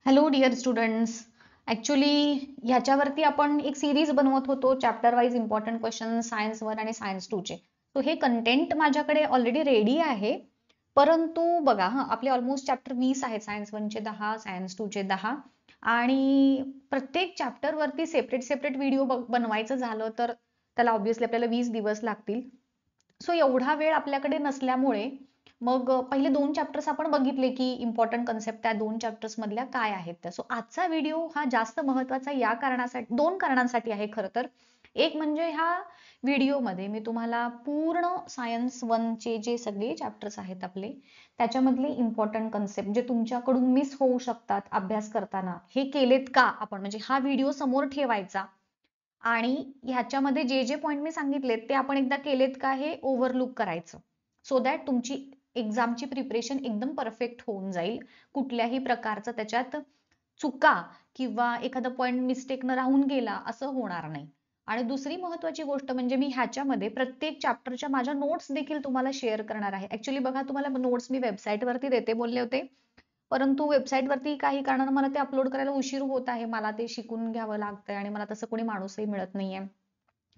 Hello dear students. Actually ह्याच्यावरती आपण एक सिरीज बनवत होतो chapter wise important question science 1 आणि सायन्स 2 चे. सो हे कंटेंट माझ्याकडे ऑलरेडी रेडी आहे. परंतु बघा आपले ऑलमोस्ट चॅप्टर 20 आहेत. सायन्स 1 चे 10, सायन्स 2 चे 10 आणि प्रत्येक चॅप्टर वरती सेपरेट सेपरेट व्हिडिओ बनवायचं झालं तर त्याला ऑब्व्हियसली आपल्याला 20 दिवस लागतील. सो एवढा वेळ आपल्याकडे नसल्यामुळे मग पहिले 2 चॅप्टर्स आपण बघितले की इम्पॉर्टंट कन्सेप्ट त्या 2 चॅप्टर्स मधल्या काय आहेत त्या. सो आजचा व्हिडिओ हा जास्त महत्वाचा या कारणासाठी 2 कारणांसाठी आहे खरं तर. एक म्हणजे ह्या व्हिडिओमध्ये मी तुम्हाला पूर्ण सायन्स 1 चे जे सगळे चॅप्टर्स आहेत आपले त्याच्यामधले इम्पॉर्टंट कन्सेप्ट जे तुमच्याकडून मिस होऊ शकतात अभ्यास करताना हे केलेत का आपण, म्हणजे हा व्हिडिओ समोर ठेवायचा आणि ह्याच्यामध्ये जे जे पॉईंट मी सांगितलेत ते आपण एकदा केलेत का हे ओव्हरलुक करायचं, सो दॅट तुमची एक्झामची प्रिपरेशन एकदम परफेक्ट होऊन जाईल. कुठल्याही प्रकारचं त्याच्यात चुका किंवा एखादा पॉईंट मिस्टेक न राहून गेला असं होणार नाही. आणि दुसरी महत्वाची गोष्ट म्हणजे मी ह्याच्यामध्ये प्रत्येक चॅप्टरच्या माझ्या नोट्स देखील तुम्हाला शेअर करणार आहे. ऍक्च्युली बघा, तुम्हाला नोट्स मी वेबसाईटवरती देते बोलले होते, परंतु वेबसाईटवरती काही कारणानं मला ते अपलोड करायला उशीर होत आहे. मला ते शिकून घ्यावं लागतंय आणि मला तसं कोणी माणूसही मिळत नाहीये.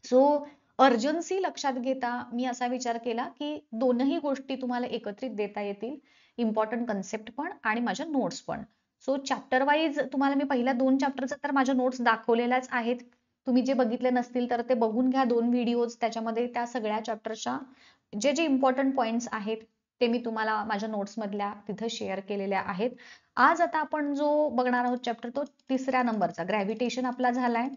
सो अर्जन्सी लक्षात घेता मी असा विचार केला की दोनही गोष्टी तुम्हाला एकत्रित देता येतील, इम्पॉर्टंट कन्सेप्ट पण आणि माझ्या नोट्स पण. सो चॅप्टर वाईज तुम्हाला मी पहिल्या 2 चॅप्टरचा तर माझ्या नोट्स दाखवलेल्याच आहेत. तुम्ही जे बघितले नसतील तर ते बघून घ्या 2 व्हिडिओज, त्याच्यामध्ये त्या सगळ्या चॅप्टरच्या जे जे इम्पॉर्टंट पॉइंट्स आहेत ते मी तुम्हाला माझ्या नोट्स मधल्या तिथं शेअर केलेल्या आहेत. आज आता आपण जो बघणार आहोत चॅप्टर तो 3ऱ्या नंबरचा ग्रॅव्हिटेशन आपला झालाय.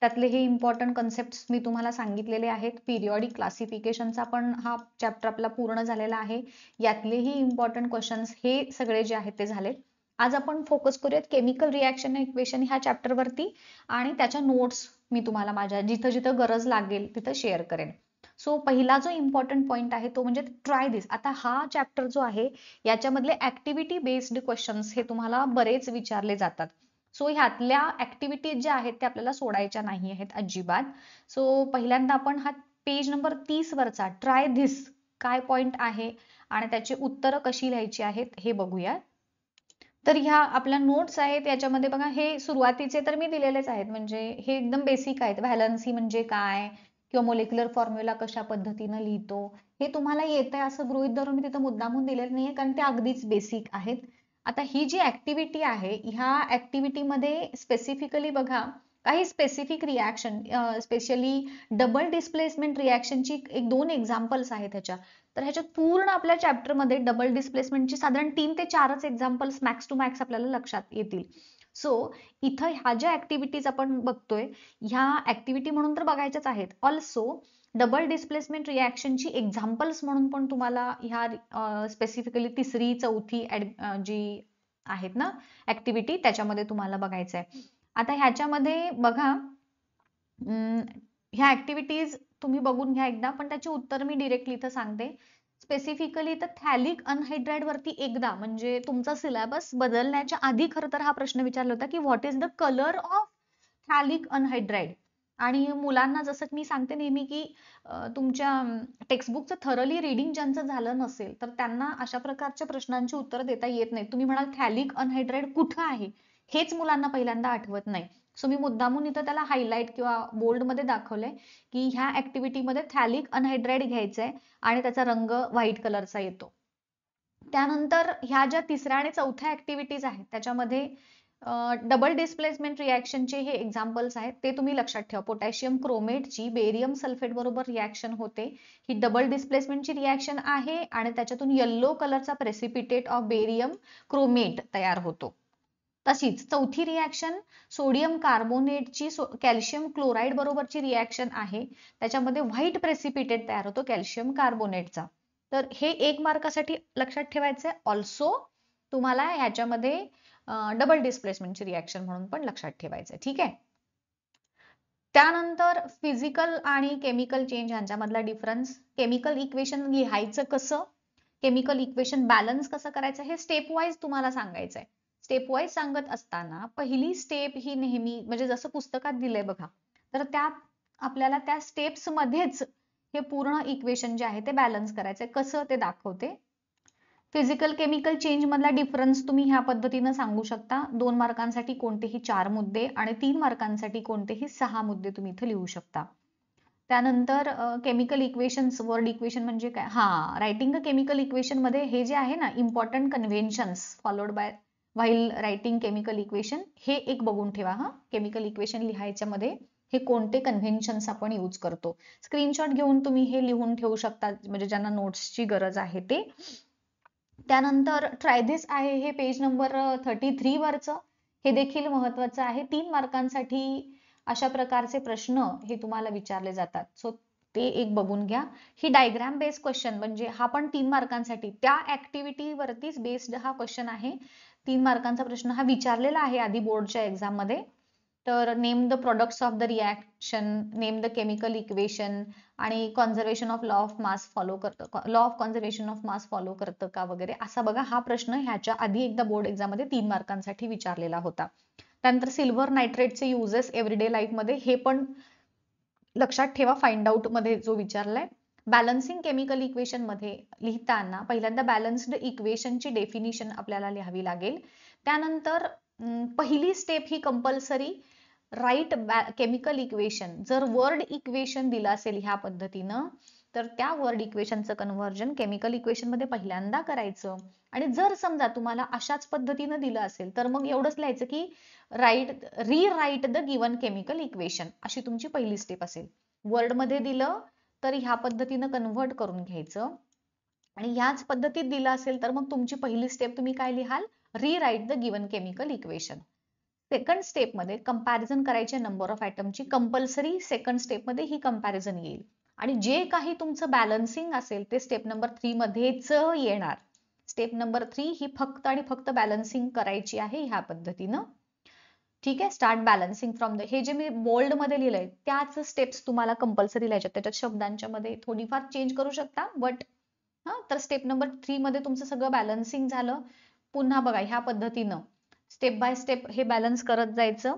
त्यातले हे इम्पॉर्टंट कन्सेप्ट मी तुम्हाला सांगितलेले आहेत. पिरियॉडिक क्लासिफिकेशनचा पण हा चॅप्टर आपला पूर्ण झालेला आहे. यातलेही इम्पॉर्टंट क्वेश्चन्स हे सगळे जे आहेत ते झालेत. आज आपण फोकस करूयात केमिकल रिॲक्शन इक्वेशन ह्या चॅप्टर वरती आणि त्याच्या नोट्स मी तुम्हाला माझ्या जिथं जिथं गरज लागेल तिथं शेअर करेन. सो पहिला जो इम्पॉर्टंट पॉइंट आहे तो म्हणजे ट्राय दिस. आता हा चॅप्टर जो आहे याच्यामधले ऍक्टिव्हिटी बेस्ड क्वेश्चन्स हे तुम्हाला बरेच विचारले जातात. सो ह्यातल्या ऍक्टिव्हिटीज ज्या आहेत त्या आपल्याला सोडायच्या नाही आहेत अजिबात. सो पहिल्यांदा आपण हा पेज नंबर 30 वरचा ट्राय धिस काय पॉइंट आहे आणि त्याची उत्तरं कशी लिहायची आहेत हे बघूया. तर ह्या आपल्या नोट्स आहेत याच्यामध्ये बघा, हे सुरुवातीचे तर मी दिलेलेच आहेत, म्हणजे हे एकदम बेसिक आहेत. व्हॅलन्सी म्हणजे काय किंवा मोलेक्युलर फॉर्म्युला कशा पद्धतीनं लिहितो हे तुम्हाला येतंय असं गृहीत धरून मी तिथं मुद्दामून दिलेलं नाहीये, कारण ते अगदीच बेसिक आहेत. आता ही जी ऍक्टिव्हिटी आहे ह्या ऍक्टिव्हिटीमध्ये स्पेसिफिकली बघा काही specific reaction, specially double displacement रिॲक्शनची एक 2 एक्झाम्पल्स आहेत ह्याच्या. तर ह्याच्यात पूर्ण आपल्या चॅप्टरमध्ये डबल डिस्प्लेसमेंटची साधारण 3 ते 4च एक्झाम्पल्स मॅक्स टू मॅक्स आपल्याला लक्षात येतील. सो इथं ह्या ज्या ऍक्टिव्हिटीज आपण बघतोय ह्या ऍक्टिव्हिटी म्हणून तर बघायच्याच आहेत. ऑल्सो डबल डिस्प्लेसमेंट रिॲक्शनची एक्झाम्पल्स म्हणून पण तुम्हाला ह्या स्पेसिफिकली 3री 4थी जी आहेत ना ऍक्टिव्हिटी त्याच्यामध्ये तुम्हाला बघायचं आहे. आता ह्याच्यामध्ये बघा, ह्या ऍक्टिव्हिटीज तुम्ही बघून घ्या एकदा, पण त्याची उत्तर मी डिरेक्टली इथं सांगते. स्पेसिफिकली तर थॅलिक अनहायड्राइड वरती एकदा, म्हणजे तुमचा सिलेबस बदलण्याच्या आधी खरं तर हा प्रश्न विचारला होता की what is the colour of phthalic anhydride. आणि मुलांना जसं मी सांगते नेहमी की तुमच्या टेक्स्टबुकचं थरली रिडिंग ज्यांचं झालं नसेल तर त्यांना अशा प्रकारच्या प्रश्नांची उत्तरं देता येत नाही. तुम्ही म्हणाल थॅलिक अनहायड्राइड कुठं आहे हेच मुलांना पहिल्यांदा आठवत नाही. सो मी मुद्दामून इथं त्याला हायलाइट किंवा बोल्ड मध्ये दाखवलंय की ह्या ऍक्टिव्हिटीमध्ये थॅलिक अनहायड्राइड घ्यायचंय आणि त्याचा रंग व्हाईट कलरचा येतो. त्यानंतर ह्या ज्या 3ऱ्या आणि 4थ्या ऍक्टिव्हिटीज आहेत त्याच्यामध्ये डबल डिस्प्लेसमेंट रिॲक्शनचे हे एक्झाम्पल्स आहेत ते तुम्ही लक्षात ठेवा. पोटॅशियम क्रोमेटची बेरियम सल्फेट बरोबर रिॲक्शन होते. ही डबल डिस्प्लेसमेंटची रिॲक्शन आहे आणि त्याच्यातून येल्लो कलरचा प्रेसिपिटेट ऑफ बेरियम क्रोमेट तयार होतो. तशीच 4थी रिॲक्शन सोडियम कार्बोनेटची कॅल्शियम क्लोराईड बरोबरची रिॲक्शन आहे. त्याच्यामध्ये व्हाईट प्रेसिपिटेट तयार होतो कॅल्शियम कार्बोनेटचा. तर हे 1 मार्कासाठी लक्षात ठेवायचंय. ऑल्सो तुम्हाला ह्याच्यामध्ये डबल डिस्प्लेसमेंटची रिॲक्शन म्हणून पण लक्षात ठेवायचंय. ठीक आहे. त्यानंतर फिजिकल आणि केमिकल चेंज यांच्यामधला डिफरन्स, केमिकल इक्वेशन लिहायचं कसं, केमिकल इक्वेशन बॅलन्स कसं करायचं हे स्टेप वाईज तुम्हाला सांगायचंय. स्टेप वाईज सांगत असताना पहिली स्टेप ही नेहमी म्हणजे जसं पुस्तकात दिलंय बघा, तर त्या आपल्याला त्या स्टेप्स मध्येच हे पूर्ण इक्वेशन जे आहे ते बॅलन्स करायचंय. कसं ते दाखवते. फिजिकल केमिकल चेंज मधला डिफरन्स तुम्ही ह्या पद्धतीनं सांगू शकता. 2 मार्कांसाठी कोणतेही 4 मुद्दे आणि 3 मार्कांसाठी कोणतेही 6 मुद्दे तुम्ही इथे लिहू शकता. त्यानंतर केमिकल इक्वेशन्स, वर्ड इक्वेशन म्हणजे काय? रायटिंग अ केमिकल इक्वेशन मध्ये हे जे आहे ना, important conventions followed by while writing chemical equation, हे एक बघून ठेवा. केमिकल इक्वेशन लिहायच्या मध्ये हे कोणते कन्व्हेन्शन्स आपण यूज करतो. स्क्रीनशॉट घेऊन तुम्ही हे लिहून ठेवू शकता, म्हणजे ज्यांना नोट्सची गरज आहे ते. त्यानंतर ट्राय दिस आहे, हे पेज नंबर 33 वरचं. हे देखील महत्वाचं आहे. 3 मार्कांसाठी अशा प्रकारचे प्रश्न हे तुम्हाला विचारले जातात. सो ते एक बघून घ्या. ही डायग्राम बेस्ड क्वेश्चन, म्हणजे हा पण 3 मार्कांसाठी त्या ऍक्टिव्हिटी वरतीच बेस्ड हा क्वेश्चन आहे. 3 मार्कांचा प्रश्न हा विचारलेला आहे आधी बोर्डच्या एक्झाम मध्ये. तर name the products of the reaction, name the chemical equation आणि conservation of law of mass follow करतं, law of conservation of mass follow करतं का वगैरे असा बघा. हा प्रश्न ह्याच्या आधी एकदा बोर्ड एक्झाम मध्ये 3 मार्कांसाठी विचारलेला होता. त्यानंतर सिल्वर नायट्रेटचे युजेस एव्हरीडे लाईफ मध्ये, हे पण लक्षात ठेवा, फाइंड आउट मध्ये जो विचारलाय. बॅलन्सिंग केमिकल इक्वेशन मध्ये लिहिताना पहिल्यांदा बॅलन्स्ड इक्वेशनची डेफिनिशन आपल्याला लिहावी लागेल. त्यानंतर पहिली स्टेप ही कंपल्सरी, राईट केमिकल इक्वेशन. जर वर्ड इक्वेशन दिलं असेल ह्या पद्धतीनं, तर त्या वर्ड इक्वेशनचं कन्व्हर्जन केमिकल इक्वेशन मध्ये पहिल्यांदा करायचं. आणि जर समजा तुम्हाला अशाच पद्धतीनं दिलं असेल तर मग एवढंच लिहायचं की रीराईट द गिवन केमिकल इक्वेशन, अशी तुमची पहिली स्टेप असेल. वर्ड मध्ये दिलं तर ह्या पद्धतीनं कन्व्हर्ट करून घ्यायचं. आणि ह्याच पद्धतीत दिलं असेल तर मग तुमची पहिली स्टेप तुम्ही काय लिहाल? Rewrite the given chemical equation. Second step मध्ये कंपॅरिझन करायचे नंबर ऑफ आयटमची, कंपल्सरी सेकंड स्टेप मध्ये ही कंपॅरिझन येईल. आणि जे काही तुमचं बॅलन्सिंग असेल ते स्टेप नंबर 3 मध्येच येणार. स्टेप नंबर 3 ही फक्त आणि फक्त बॅलन्सिंग करायची आहे ह्या पद्धतीनं. ठीक आहे. स्टार्ट बॅलन्सिंग फ्रॉम द, हे जे मी बोल्ड मध्ये लिहिलंय त्याच स्टेप्स तुम्हाला कंपल्सरी लिहायच्या. त्याच्यात शब्दांच्या मध्ये थोडीफार चेंज करू शकता, बट तर स्टेप नंबर 3 मध्ये तुमचं सगळं बॅलन्सिंग झालं. पुन्हा बघा ह्या पद्धतीनं स्टेप बाय स्टेप हे बॅलन्स करत जायचं.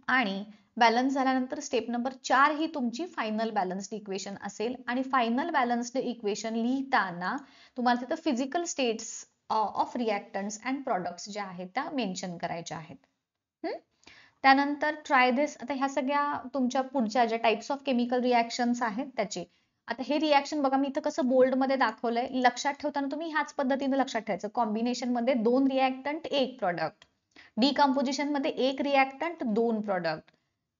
आणि बॅलन्स झाल्यानंतर स्टेप नंबर 4 ही तुमची फायनल बॅलन्स्ड इक्वेशन असेल. आणि फायनल बॅलन्स्ड इक्वेशन लिहिताना तुम्हाला तिथं physical states of reactants and products ज्या आहेत त्या मेन्शन करायच्या आहेत. त्यानंतर ट्राय दिस. आता ह्या सगळ्या तुमच्या पुढच्या ज्या टाइप्स ऑफ केमिकल रिॲक्शन्स आहेत त्याचे. आता हे रिॲक्शन बघा, मी इथं कसं बोल्ड मध्ये दाखवलंय. लक्षात ठेवताना तुम्ही ह्याच पद्धतीने लक्षात ठेवायचं. कॉम्बिनेशन मध्ये 2 रिॲक्टंट 1 प्रोडक्ट, डिकम्पोजिशन मध्ये 1 रिॲक्टंट 2 प्रोडक्ट.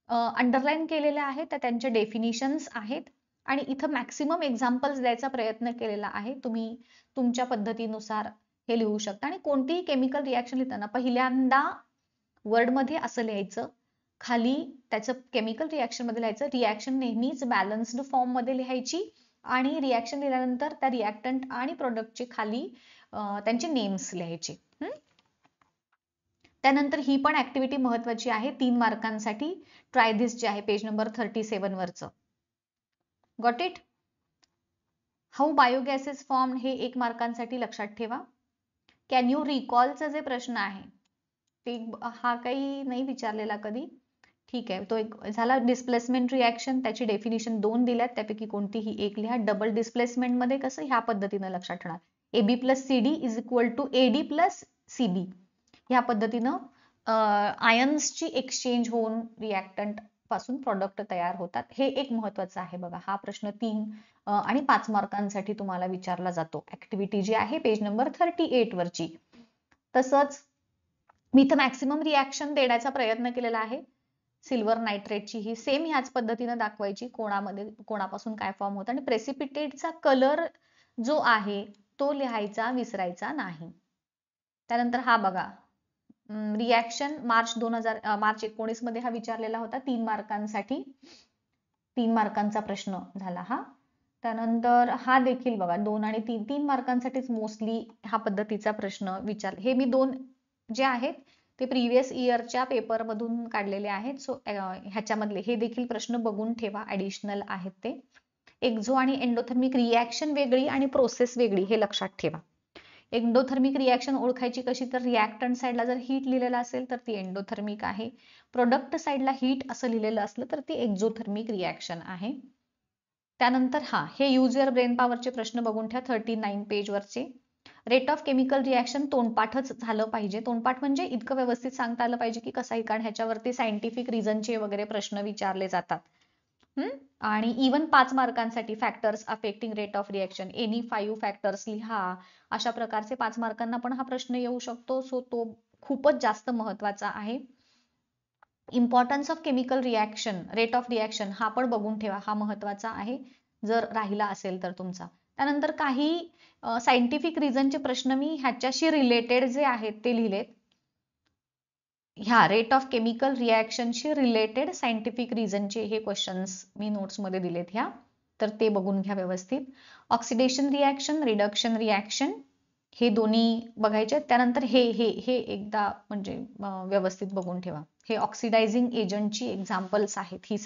अंडरलाईन केलेल्या आहेत त्या त्यांच्या डेफिनिशन्स आहेत. आणि इथं मॅक्सिमम एक्झाम्पल्स द्यायचा प्रयत्न केलेला आहे. तुम्ही तुमच्या पद्धतीनुसार हे लिहू शकता. आणि कोणतीही केमिकल रिॲक्शन लिहिताना पहिल्यांदा वर्ड मध्ये असं लिहायचं, खाली त्याचं केमिकल रिॲक्शन मध्ये लिहायचं. रिॲक्शन नेहमीच बॅलन्स्ड फॉर्म मध्ये लिहायची. आणि रिॲक्शन लिहिल्यानंतर त्या रिॲक्टंट आणि प्रोडक्टचे खाली त्यांचे नेम्स लिहायचे. त्यानंतर ही पण ऍक्टिव्हिटी महत्वाची आहे 3 मार्कांसाठी. ट्राय दिस जे आहे पेज नंबर 37 वरचं. Got it? हाऊ बायोगॅसेस फॉर्म, हे 1 मार्कांसाठी लक्षात ठेवा. कॅन यू रिकॉलचा जे प्रश्न आहे ते हा काही नाही विचारलेला कधी. ठीक आहे, तो एक झाला. डिस्प्लेसमेंट रिॲक्शन, त्याची डेफिनिशन 2 दिल्यात, त्यापैकी कोणतीही एक लिहा. डबल डिस्प्लेसमेंट मध्ये कसं ह्या पद्धतीनं लक्षात ठेवणार, AB plus CD is equal to AD plus CB. ह्या पद्धतीनं आयन्सची एक्सचेंज होऊन रिॲक्टंट पासून प्रोडक्ट तयार होतात. हे एक महत्वाचं आहे बघा. हा प्रश्न 3 आणि 5 मार्कांसाठी तुम्हाला विचारला जातो. ऍक्टिव्हिटी जी आहे पेज नंबर 38 वरची. तसंच मी इथं मॅक्सिमम रिॲक्शन देण्याचा प्रयत्न केलेला आहे. सिल्वर नायट्रेटची ही सेम ह्याच पद्धतीनं दाखवायची, कोणामध्ये कोणापासून काय फॉर्म होतं. आणि प्रेसिपिटेटचा कलर जो आहे तो लिहायचा विसरायचा नाही. त्यानंतर हा बघा, रिॲक्शन मार्च 19 मध्ये हा विचारलेला होता 3 मार्कांसाठी. 3 मार्कांचा प्रश्न झाला हा. त्यानंतर हा देखील बघा 2 आणि 3 मार्कांसाठीच मोस्टली हा पद्धतीचा प्रश्न विचार. हे मी 2 जे आहेत ते प्रिव्हियस इयरच्या पेपर मधून काढलेले आहेत. सो ह्याच्यामधले हे देखील प्रश्न बघून ठेवा, ऍडिशनल आहेत ते. एक्झो आणि एंडोथर्मिक रिॲक्शन वेगळी आणि प्रोसेस वेगळी, हे लक्षात ठेवा. एंडोथर्मिक रिॲक्शन ओळखायची कशी, तर रिॲक्टंट साईडला जर हीट लिहिलेलं असेल तर ती एंडोथर्मिक आहे. प्रोडक्ट साईडला हीट असं लिहिलेलं असलं तर ती एक्झोथर्मिक रिॲक्शन आहे. त्यानंतर हे यूज युअर ब्रेन पॉवरचे प्रश्न बघून ठेवा 39 पेज वरचे. रेट ऑफ केमिकल रिॲक्शन तोंडपाठच झालं पाहिजे. तोंडपाठ म्हणजे इतकं व्यवस्थित सांगता आलं पाहिजे की कसंही, कारण ह्याच्यावरती सायंटिफिक रिझनचे वगैरे प्रश्न विचारले जातात. आणि इवन 5 मार्कांसाठी factors affecting rate of reaction, any 5 factors लिहा, अशा प्रकारचे 5 मार्कांना पण हा प्रश्न येऊ शकतो. सो तो खूपच जास्त महत्वाचा आहे. Importance of chemical reaction, rate of reaction हा पण बघून ठेवा, हा महत्वाचा आहे जर राहिला असेल तर तुमचा. त्यानंतर काही सायंटिफिक रिझनचे प्रश्न मी ह्याच्याशी रिलेटेड जे आहेत ते लिहिलेत. ह्या रेट ऑफ केमिकल रिॲक्शनशी रिलेटेड सायंटिफिक रिझनचे हे क्वेश्चन्स मी नोट्समध्ये दिलेत ह्या, तर ते बघून घ्या व्यवस्थित. ऑक्सिडेशन रिॲक्शन, रिडक्शन रिॲक्शन हे दोन्ही बघायचे. त्यानंतर हे हे हे एकदा म्हणजे व्यवस्थित बघून ठेवा. हे ऑक्सिडायझिंग एजंटची एक्झाम्पल्स आहेत ही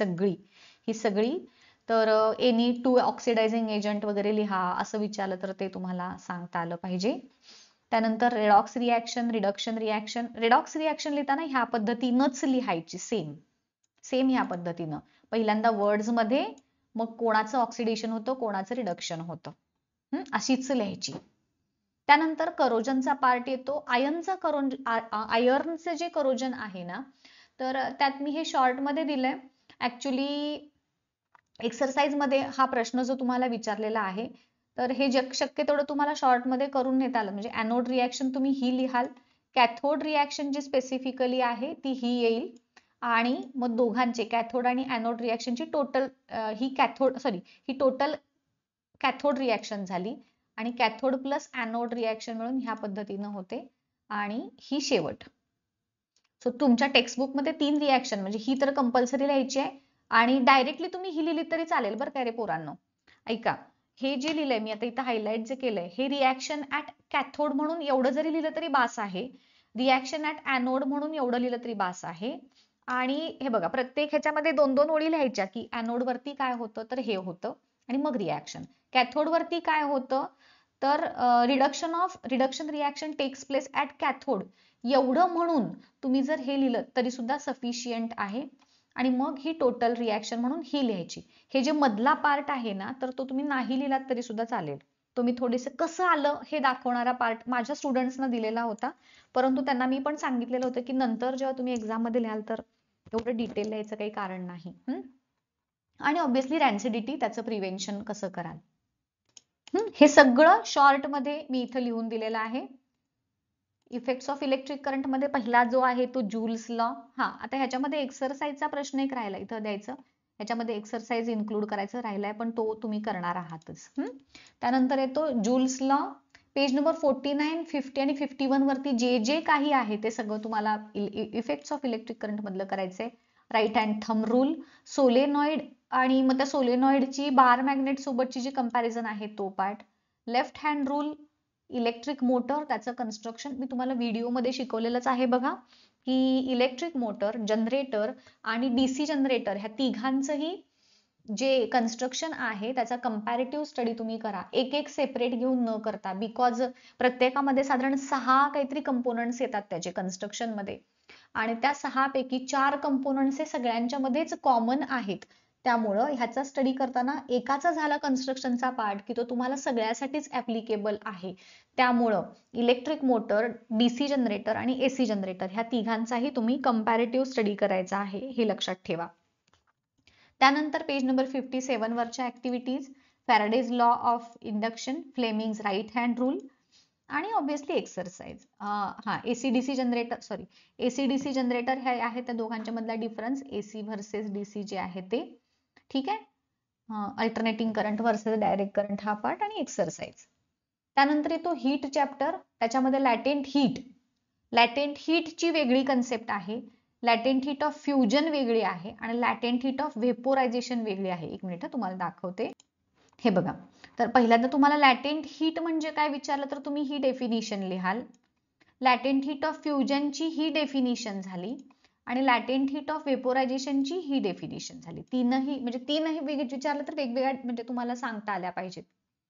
सगळी. तर एनी 2 ऑक्सिडायझिंग एजंट वगैरे लिहा असं विचारलं तर ते तुम्हाला सांगता आलं पाहिजे. त्यानंतर redox reaction, reduction reaction. Redox reaction लिहिताना ह्या पद्धतीनंच लिहायची, सेम ह्या पद्धतीनं. पहिल्यांदा वर्ड्स मध्ये, मग कोणाचं ऑक्सिडेशन होतं, कोणाचं रिडक्शन होतं, अशीच लिहायची. त्यानंतर करोजनचा पार्ट येतो. आयर्नचं जे करोजन आहे ना, तर त्यात मी हे शॉर्ट मध्ये दिलंय. ऍक्च्युली एक्सरसाइज मध्ये हा प्रश्न जो तुम्हाला विचारलेला आहे, तर हे शक्य तेवढं तुम्हाला शॉर्ट मध्ये करून नेता आलं. म्हणजे ॲनोड रिॲक्शन तुम्ही ही लिहाल, कॅथोड रिॲक्शन जी स्पेसिफिकली आहे ती ही येईल, आणि मग दोघांचे कॅथोड आणि ॲनोड रिॲक्शनची टोटल ही टोटल कॅथोड रिॲक्शन झाली, आणि कॅथोड प्लस ॲनोड रिॲक्शन मिळून ह्या पद्धतीनं होते, आणि ही शेवट. सो तुमच्या टेक्स्टबुक मध्ये 3 रिॲक्शन, म्हणजे ही तर कंपल्सरी लिहायची आहे, आणि डायरेक्टली तुम्ही ही लिहिली तरी चालेल बरं काय रे पोरांनो. ऐका, हे जे लिहिलंय मी आता इथं हायलाइट जे केलंय, हे रिॲक्शन ऍट कॅथोड म्हणून एवढं जरी लिहिलं तरी बास आहे, रिॲक्शन ऍट ॲनोड म्हणून एवढं लिहिलं तरी बास आहे. आणि हे बघा, प्रत्येक ह्याच्यामध्ये 2-2 ओळी लिहायच्या की ॲनोड वरती काय होतं, तर हे होतं, आणि मग रिॲक्शन. कॅथोड वरती काय होतं, तर reduction reaction takes place at cathode, एवढं म्हणून तुम्ही जर हे लिहिलं तरी सुद्धा सफिशियंट आहे. आणि मग ही टोटल रिॲक्शन म्हणून ही लिहायची. हे जे मधला पार्ट आहे ना, तर तो तुम्ही नाही लिहिलात तरी सुद्धा चालेल. तो मी थोडेसे कसं आलं हे दाखवणारा पार्ट माझ्या स्टुडंट्सना दिलेला होता, परंतु त्यांना मी पण सांगितलेलं होतं की नंतर जेव्हा तुम्ही एक्झाम मध्ये लिहाल तर एवढं डिटेल लिहायचं काही कारण नाही. आणि ऑब्व्हियसली रॅन्सिडिटी, त्याचं प्रिव्हेन्शन कसं कराल, हे सगळं शॉर्ट मध्ये मी इथं लिहून दिलेलं आहे. इफेक्ट्स ऑफ इलेक्ट्रिक करंट मध्ये पहिला जो आहे तो जूल्स लॉ. आता ह्याच्यामध्ये एक्सरसाइजचा प्रश्न एक राहिला इथं द्यायचं, ह्याच्यामध्ये एक्सरसाइज इन्क्लूड करायचं राहिलाय, पण तो तुम्ही करणार आहातच. त्यानंतर येतो जूल्स लॉ. पेज नंबर 49, 50 आणि 51 वरती जे जे काही आहे ते सगळं तुम्हाला इफेक्ट्स ऑफ इलेक्ट्रिक करंट मधलं करायचंय. Right hand thumb rule, solenoid, आणि मग त्या सोलेनॉइडची बार मॅग्नेट सोबतची जी कंपॅरिझन आहे तो part. Left hand rule, electric motor, त्याचं कन्स्ट्रक्शन मी तुम्हाला व्हिडिओमध्ये शिकवलेलंच आहे बघा, की इलेक्ट्रिक मोटर, जनरेटर आणि डीसी जनरेटर ह्या तिघांचंही जे कन्स्ट्रक्शन आहे त्याचा कंपॅरेटिव्ह स्टडी तुम्ही करा, एक सेपरेट घेऊन न करता, बिकॉज प्रत्येकामध्ये साधारण 6 काहीतरी कंपोनंट्स येतात त्याचे कन्स्ट्रक्शन मध्ये, आणि त्या 6 पैकी 4 कंपोनंट्स हे सगळ्यांच्या मध्येच कॉमन आहेत. त्यामुळं ह्याचा स्टडी करताना एकाचा झाला कन्स्ट्रक्शनचा पार्ट की तो तुम्हाला सगळ्यासाठीच ऍप्लिकेबल आहे. त्यामुळं इलेक्ट्रिक मोटर, डीसी जनरेटर आणि एसी जनरेटर ह्या तिघांचाही तुम्ही कंपॅरेटिव्ह स्टडी करायचा आहे, हे लक्षात ठेवा. त्यानंतर पेज नंबर 57 वरच्या activities, Faraday's law of induction, Fleming's right hand rule, आणि obviously exercise. AC DC generator हे आहे त्या दोघांच्या मधला डिफरन्स, एसी व्हर्सेस डीसी जे आहे ते, ठीक आहे. Alternating current versus direct current हा पार्ट, आणि एक्सरसाइज. त्यानंतर येतो हीट चॅप्टर, त्याच्यामध्ये लॅटेंट हीटची वेगळी कन्सेप्ट आहे, लॅटेंट हीट ऑफ फ्युजन वेगळी आहे, आणि लॅटेंट हीट ऑफ व्हेपोरायझेशन वेगळी आहे. एक मिनिट तुम्हाला दाखवते. हे बघा, तर पहिल्यांदा तुम्हाला लॅटेंट हीट म्हणजे काय विचारलं तर तुम्ही ही डेफिनिशन लिहाल. लॅटेंट हीट ऑफ फ्युजनची ही डेफिनिशन झाली, आणि लॅटेंट हीट ऑफ व्हेपोरायझेशनची ही डेफिनिशन झाली. तीनही विचारलं तर वेगवेगळ्या म्हणजे तुम्हाला सांगता आल्या पाहिजेत,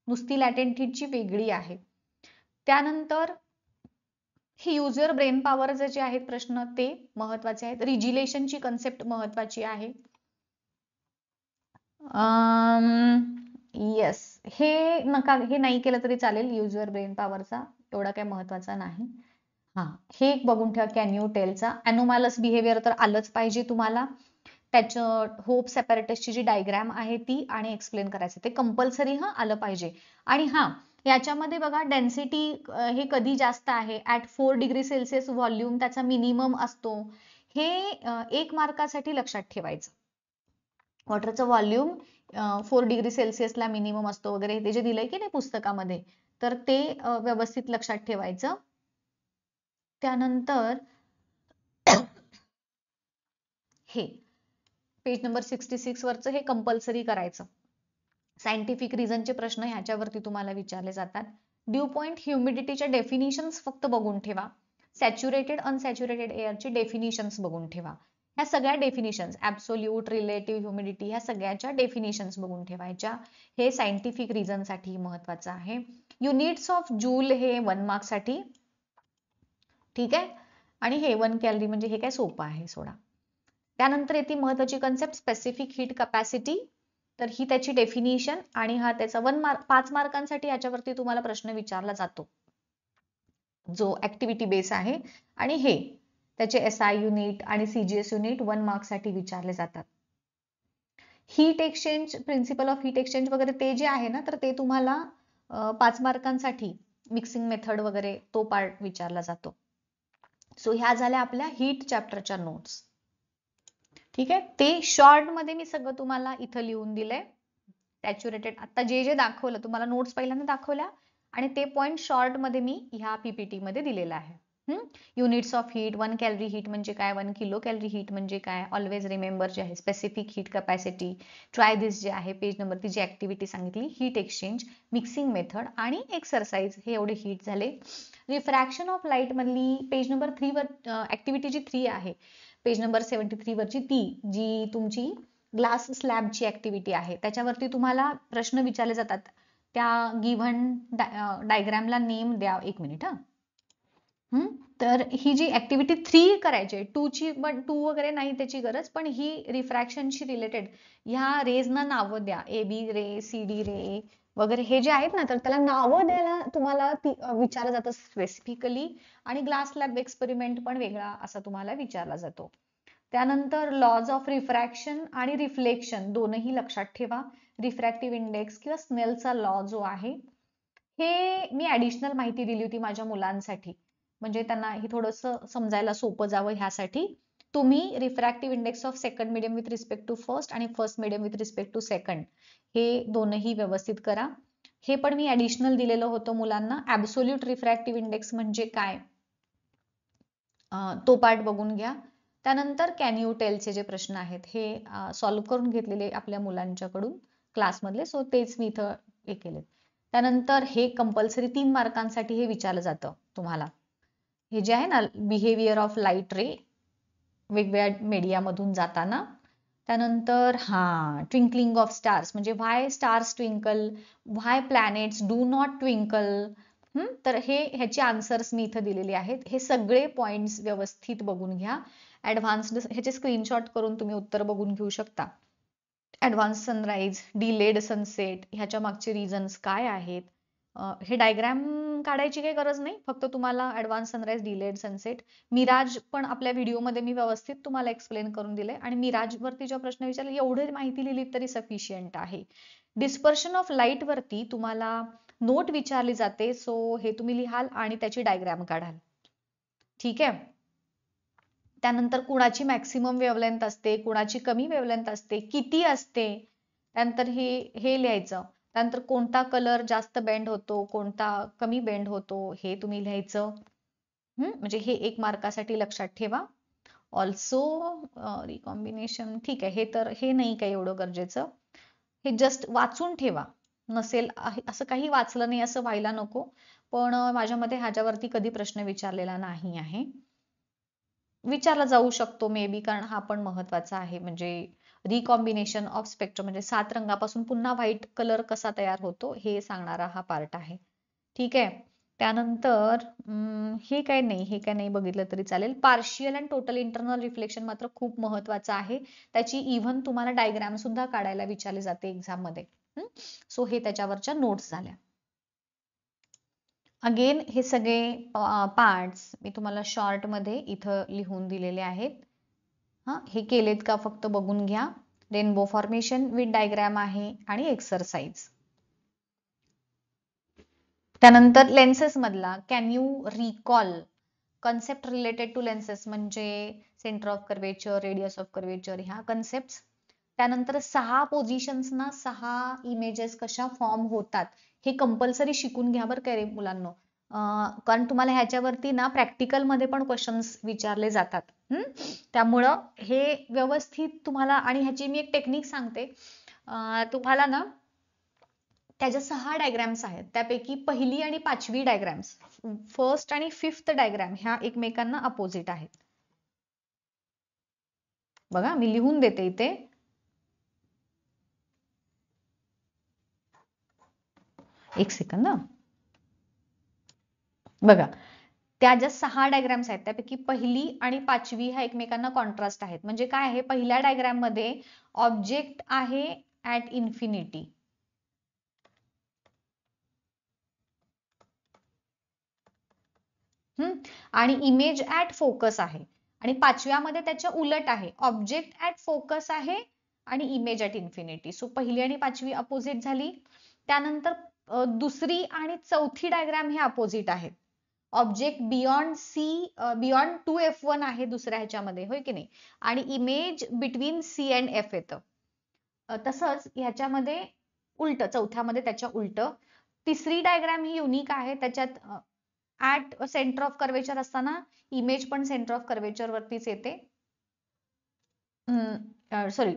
नुसती लॅटेंट हीटची वेगळी आहे. त्यानंतर हे युजर ब्रेन पॉवर जे आहेत प्रश्न ते महत्वाचे आहेत. रिजिलेशनची कन्सेप्ट महत्वाची आहे. येस, हे नका, हे नाही केलं तरी चालेल. यूज युअर ब्रेन पॉवरचा एवढा काही महत्वाचा नाही. हा, हे एक बघून ठेवा. कॅन यू टेलचा अॅनोमॅलस बिहेवियर तर आलंच पाहिजे तुम्हाला. त्याचं होप सेपॅरेटसची जी डायग्राम आहे ती आणि एक्सप्लेन करायचं ते कंपल्सरी आलं पाहिजे. आणि याच्यामध्ये बघा डेन्सिटी हे कधी जास्त आहे ऍट 4 डिग्री सेल्सिअस व्हॉल्यूम त्याचा मिनिमम असतो. हे 1 मार्कासाठी लक्षात ठेवायचं. वॉटरचं व्हॉल्यूम 4 डिग्री सेल्सिअसला मिनिमम असतो वगैरे ते जे दिलंय की नाही पुस्तकामध्ये, तर ते व्यवस्थित लक्षात ठेवायचं. त्यानंतर हे पेज नंबर 66 वरचं हे कंपल्सरी करायचं. सायंटिफिक रिझनचे प्रश्न ह्याच्यावरती तुम्हाला विचारले जातात. ड्यू पॉइंट ह्युमिडिटीच्या डेफिनिशन्स फक्त बघून ठेवा. सॅच्युरेटेड अनसॅच्युरेटेड एअरची डेफिनिशन्स बघून ठेवा. ह्या सगळ्या डेफिनिशन्स, ऍब्सोल्यूट, रिलेटिव्ह ह्युमिडिटी, ह्या सगळ्याच्या डेफिनिशन्स बघून ठेवायच्या. हे सायंटिफिक रिझन साठी महत्वाचं आहे. युनिट्स ऑफ जूल हे 1 मार्कसाठी, ठीक आहे. आणि हे 1 कॅलरी म्हणजे हे काय सोपं आहे सोडा. त्यानंतर येते महत्वाची कन्सेप्ट स्पेसिफिक हीट कॅपॅसिटी. तर ही त्याची डेफिनिशन आणि त्याचा 5 मार्कांसाठी याच्यावरती तुम्हाला प्रश्न विचारला जातो जो ऍक्टिव्हिटी बेस आहे. आणि हे त्याचे एसआय युनिट आणि सीजीएस युनिट 1 मार्कसाठी विचारले जातात. Heat exchange, principle of heat exchange वगैरे ते जे आहे ना, तर ते तुम्हाला 5 मार्कांसाठी मिक्सिंग मेथड वगैरे तो पार्ट विचारला जातो. सो ह्या झाल्या आपल्या हीट चॅप्टरच्या नोट्स. ठीक आहे, ते शॉर्ट मध्ये मी सगळं तुम्हाला इथं लिहून दिलंय. सॅच्युरेटेड आता जे जे दाखवलं तुम्हाला नोट्स पहिल्यांदा दाखवल्या आणि ते पॉइंट शॉर्ट मध्ये मी ह्या पीपीटी मध्ये दिलेला आहे. Units of heat, 1 calorie heat म्हणजे काय, 1 किलो कॅलरी हीट म्हणजे काय, ऑलवेज रिमेंबर जे आहे स्पेसिफिक हीट कॅपॅसिटी, ट्राय दिस जे आहे पेज नंबर ती जी ऍक्टिव्हिटी सांगितली, हीट एक्सचेंज, मिक्सिंग मेथड आणि एक्सरसाइज, हे एवढे हीट झाले. रिफ्रॅक्शन ऑफ लाईट मधली पेज नंबर 3 वर ऍक्टिव्हिटी जी 3 आहे, पेज नंबर 73 वरची ती जी तुमची ग्लास स्लॅबची ऍक्टिव्हिटी आहे, त्याच्यावरती तुम्हाला प्रश्न विचारले जातात. त्या गिव्हन डायग्रामला नेम द्या. 1 मिनिट. तर ही जी ऍक्टिव्हिटी 3 करायची आहे, 2 ची पण 2 वगैरे नाही त्याची गरज, पण ही रिफ्रॅक्शनशी रिलेटेड ह्या रेजना नावं द्या. A B ray, C D रे वगैरे हे जे आहेत ना, तर त्याला नावं द्यायला तुम्हाला विचारलं जातं स्पेसिफिकली. आणि ग्लास लॅब एक्सपेरिमेंट पण वेगळा असा तुम्हाला विचारला जातो. त्यानंतर लॉज ऑफ रिफ्रॅक्शन आणि रिफ्लेक्शन दोनही लक्षात ठेवा. रिफ्रॅक्टिव्ह इंडेक्स किंवा स्नेलचा लॉ जो आहे, हे मी ऍडिशनल माहिती दिली होती माझ्या मुलांसाठी, म्हणजे त्यांना हे थोडंसं समजायला सोपं जावं ह्यासाठी. तुम्ही refractive index of second medium with respect to first आणि first medium with respect to second हे दोनही व्यवस्थित करा. हे पण मी ऍडिशनल दिलेलं होतं मुलांना. ऍब्सोल्यूट रिफ्रॅक्टिव्ह इंडेक्स म्हणजे काय तो पार्ट बघून घ्या. त्यानंतर कॅन यू टेलचे जे प्रश्न आहेत हे सॉल्व्ह करून घेतलेले आपल्या मुलांच्याकडून क्लासमधले, सो तेच मी इथं हे केले. त्यानंतर हे कंपल्सरी 3 मार्कांसाठी हे विचारलं जातं तुम्हाला. हे जे आहे ना, बिहेवियर ऑफ लाईट रे वेगवेगळ्या मीडियामधून जाताना. त्यानंतर ट्विंकलिंग ऑफ स्टार्स म्हणजे why stars twinkle, why planets do not twinkle. तर ह्याची आन्सर्स मी इथं दिलेले आहेत. हे सगळे पॉइंट्स व्यवस्थित बघून घ्या. ऍडव्हान्स्ड ह्याचे स्क्रीनशॉट करून तुम्ही उत्तर बघून घेऊ शकता. ऍडव्हान्स सनराईज, डिलेड सनसेट, ह्याच्या मागचे रिझन्स काय आहेत, हे डायग्राम काढायची काही गरज नाही, फक्त तुम्हाला advance sunrise, delayed sunset, mirage पण आपल्या व्हिडिओमध्ये मी व्यवस्थित तुम्हाला एक्सप्लेन करून दिले. आणि मिराज वरती जो प्रश्न विचारला एवढी माहिती लिहिली तरी सफिशियंट आहे. डिस्पर्शन ऑफ लाईट वरती तुम्हाला नोट विचारली जाते, सो हे तुम्ही लिहाल आणि त्याची डायग्राम काढाल. ठीक आहे. त्यानंतर कुणाची मॅक्सिमम वेव्हलेंथ असते, कुणाची कमी वेव्हलेंथ असते, किती असते, त्यानंतर हे लिहायचं. त्यानंतर कोणता कलर जास्त बेंड होतो, कोणता कमी बेंड होतो, हे तुम्ही लिहायचं. म्हणजे हे 1 मार्कासाठी लक्षात ठेवा. ऑल्सो रिकॉम्बिनेशन, ठीक आहे, हे नाही काही एवढं गरजेचं, हे जस्ट वाचून ठेवा. नसेल असं काही वाचलं नाही असं व्हायला नको, पण माझ्या मते ह्याच्यावरती कधी प्रश्न विचारलेला नाही आहे. विचारला जाऊ शकतो मे बी, कारण हा पण महत्वाचा आहे. म्हणजे रिकॉम्बिनेशन ऑफ स्पेक्ट्रम म्हणजे 7 रंगापासून पुन्हा व्हाईट कलर कसा तयार होतो हे सांगणारा हा पार्ट आहे. ठीक आहे. त्यानंतर हे काय नाही बघितलं तरी चालेल. Partial and total internal reflection मात्र खूप महत्वाचं आहे. त्याची इव्हन तुम्हाला डायग्राम सुद्धा काढायला विचारले जाते एक्झाम मध्ये. सो हे त्याच्यावरच्या नोट्स झाल्या. अगेन हे सगळे पार्ट्स मी तुम्हाला शॉर्ट मध्ये इथं लिहून दिलेले आहेत. हे केलेत का फक्त बघून घ्या. रेनबो फॉर्मेशन विथ डायग्राम आहे आणि एक्सरसाइज. त्यानंतर लेन्सेस मधला can you recall concept related to lenses, म्हणजे centre of curvature, radius of curvature, ह्या कन्सेप्ट. त्यानंतर 6 पोझिशन्स ना 6 इमेजेस कशा फॉर्म होतात हे कंपल्सरी शिकून घ्या बरं का रे मुलांनो. कारण तुम्हाला ह्याच्यावरती ना प्रॅक्टिकल मध्ये पण क्वेश्चन्स विचारले जातात. त्यामुळं हे व्यवस्थित तुम्हाला, आणि ह्याची मी एक टेक्निक सांगते तुम्हाला ना. त्याच्या 6 डायग्राम्स आहेत, त्यापैकी पहिली आणि 5वी डायग्राम्स, फर्स्ट आणि 5th डायग्राम ह्या एकमेकांना अपोजिट आहेत. बघा मी लिहून देते इथे. एक सेकंद. बघा त्या ज्या 6 डायग्राम्स आहेत त्यापैकी पहिली आणि 5वी ह्या एकमेकांना कॉन्ट्रास्ट आहेत. म्हणजे काय आहे, पहिल्या डायग्राम मध्ये ऑब्जेक्ट आहे ऍट इन्फिनिटी, आणि इमेज ऍट फोकस आहे. आणि 5व्यामध्ये त्याच्या उलट आहे, ऑब्जेक्ट ऍट फोकस आहे आणि इमेज ऍट इन्फिनिटी. सो पहिली आणि 5वी अपोजिट झाली. त्यानंतर दुसरी आणि 4थी डायग्राम हे अपोजिट आहेत. ऑब्जेक्ट बियॉन्ड बियॉन्ड 2F1 आहे दुसऱ्या ह्याच्यामध्ये, होय की नाही, आणि image between C and F येतं. तसंच ह्याच्यामध्ये उलट, चौथ्यामध्ये त्याच्या उलट. तिसरी डायग्राम ही युनिक आहे, त्याच्यात ऍट सेंटर ऑफ कर्वेचर असताना इमेज पण सेंटर ऑफ कर्वेचर वरतीच येते. सॉरी